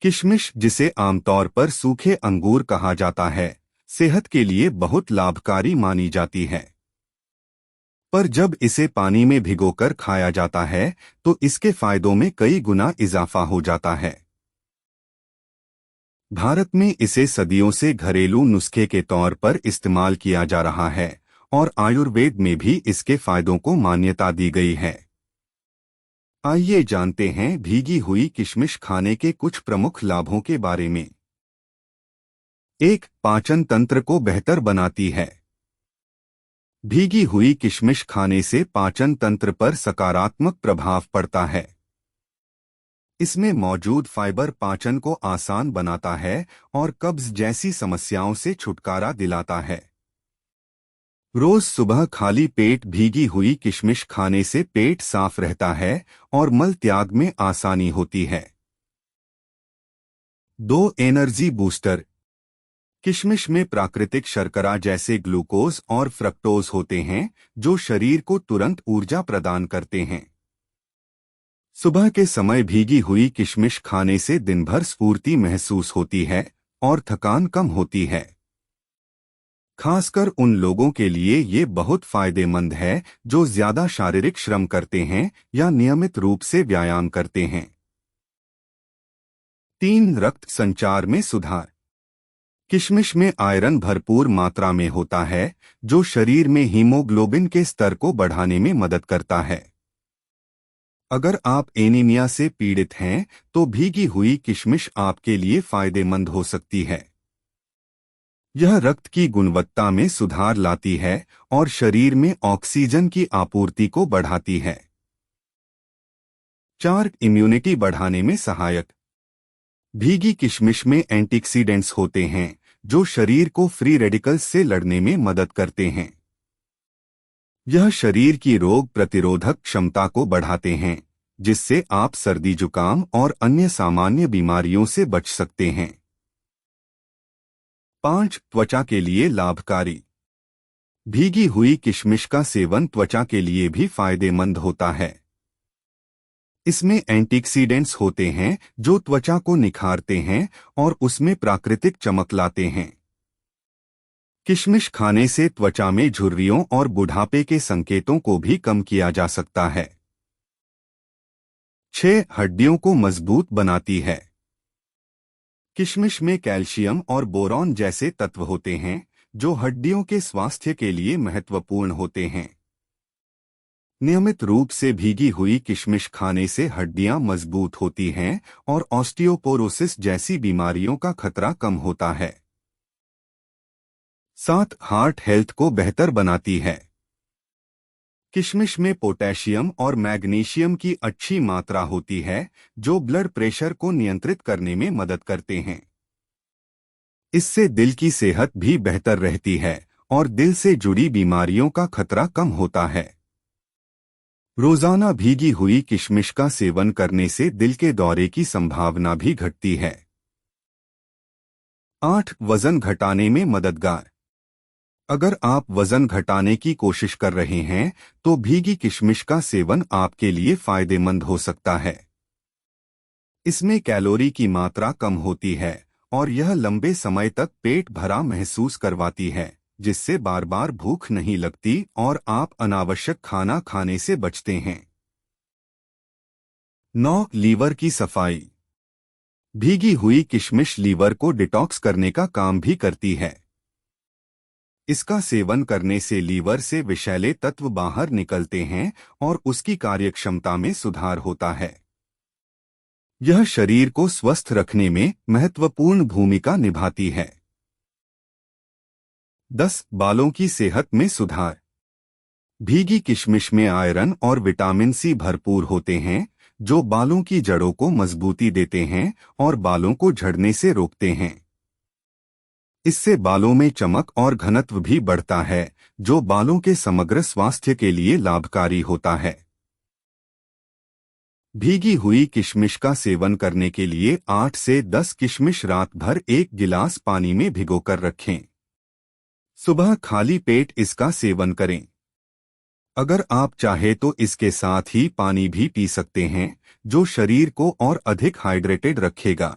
किशमिश, जिसे आमतौर पर सूखे अंगूर कहा जाता है, सेहत के लिए बहुत लाभकारी मानी जाती है। पर जब इसे पानी में भिगोकर खाया जाता है तो इसके फायदों में कई गुना इजाफा हो जाता है। भारत में इसे सदियों से घरेलू नुस्खे के तौर पर इस्तेमाल किया जा रहा है और आयुर्वेद में भी इसके फायदों को मान्यता दी गई है। आइए जानते हैं भीगी हुई किशमिश खाने के कुछ प्रमुख लाभों के बारे में। 1. पाचन तंत्र को बेहतर बनाती है। भीगी हुई किशमिश खाने से पाचन तंत्र पर सकारात्मक प्रभाव पड़ता है। इसमें मौजूद फाइबर पाचन को आसान बनाता है और कब्ज जैसी समस्याओं से छुटकारा दिलाता है। रोज सुबह खाली पेट भीगी हुई किशमिश खाने से पेट साफ रहता है और मल त्याग में आसानी होती है। 2. Energy booster. किशमिश में प्राकृतिक शर्करा जैसे ग्लूकोज और फ्रक्टोज होते हैं जो शरीर को तुरंत ऊर्जा प्रदान करते हैं। सुबह के समय भीगी हुई किशमिश खाने से दिन भर स्फूर्ति महसूस होती है और थकान कम होती है। खासकर उन लोगों के लिए ये बहुत फायदेमंद है जो ज्यादा शारीरिक श्रम करते हैं या नियमित रूप से व्यायाम करते हैं। 3. रक्त संचार में सुधार। किशमिश में आयरन भरपूर मात्रा में होता है जो शरीर में हीमोग्लोबिन के स्तर को बढ़ाने में मदद करता है। अगर आप एनीमिया से पीड़ित हैं तो भीगी हुई किशमिश आपके लिए फायदेमंद हो सकती है। यह रक्त की गुणवत्ता में सुधार लाती है और शरीर में ऑक्सीजन की आपूर्ति को बढ़ाती है। 4. इम्यूनिटी बढ़ाने में सहायक। भीगी किशमिश में एंटीऑक्सीडेंट्स होते हैं जो शरीर को फ्री रेडिकल्स से लड़ने में मदद करते हैं। यह शरीर की रोग प्रतिरोधक क्षमता को बढ़ाते हैं जिससे आप सर्दी जुकाम और अन्य सामान्य बीमारियों से बच सकते हैं। 5. त्वचा के लिए लाभकारी। भीगी हुई किशमिश का सेवन त्वचा के लिए भी फायदेमंद होता है। इसमें एंटीऑक्सीडेंट्स होते हैं जो त्वचा को निखारते हैं और उसमें प्राकृतिक चमक लाते हैं। किशमिश खाने से त्वचा में झुर्रियों और बुढ़ापे के संकेतों को भी कम किया जा सकता है। 6. हड्डियों को मजबूत बनाती है। किशमिश में कैल्शियम और बोरॉन जैसे तत्व होते हैं जो हड्डियों के स्वास्थ्य के लिए महत्वपूर्ण होते हैं। नियमित रूप से भीगी हुई किशमिश खाने से हड्डियां मजबूत होती हैं और ऑस्टियोपोरोसिस जैसी बीमारियों का खतरा कम होता है। 7. हार्ट हेल्थ को बेहतर बनाती है। किशमिश में पोटेशियम और मैग्नीशियम की अच्छी मात्रा होती है जो ब्लड प्रेशर को नियंत्रित करने में मदद करते हैं। इससे दिल की सेहत भी बेहतर रहती है और दिल से जुड़ी बीमारियों का खतरा कम होता है। रोजाना भीगी हुई किशमिश का सेवन करने से दिल के दौरे की संभावना भी घटती है। 8. वजन घटाने में मददगार। अगर आप वजन घटाने की कोशिश कर रहे हैं तो भीगी किशमिश का सेवन आपके लिए फायदेमंद हो सकता है। इसमें कैलोरी की मात्रा कम होती है और यह लंबे समय तक पेट भरा महसूस करवाती है जिससे बार बार भूख नहीं लगती और आप अनावश्यक खाना खाने से बचते हैं। 9. लीवर की सफाई। भीगी हुई किशमिश लीवर को डिटॉक्स करने का काम भी करती है। इसका सेवन करने से लीवर से विषैले तत्व बाहर निकलते हैं और उसकी कार्यक्षमता में सुधार होता है। यह शरीर को स्वस्थ रखने में महत्वपूर्ण भूमिका निभाती है। 10. बालों की सेहत में सुधार। भीगी किशमिश में आयरन और विटामिन सी भरपूर होते हैं जो बालों की जड़ों को मजबूती देते हैं और बालों को झड़ने से रोकते हैं। इससे बालों में चमक और घनत्व भी बढ़ता है जो बालों के समग्र स्वास्थ्य के लिए लाभकारी होता है। भीगी हुई किशमिश का सेवन करने के लिए 8 से 10 किशमिश रात भर 1 गिलास पानी में भिगोकर रखें। सुबह खाली पेट इसका सेवन करें। अगर आप चाहे तो इसके साथ ही पानी भी पी सकते हैं जो शरीर को और अधिक हाइड्रेटेड रखेगा।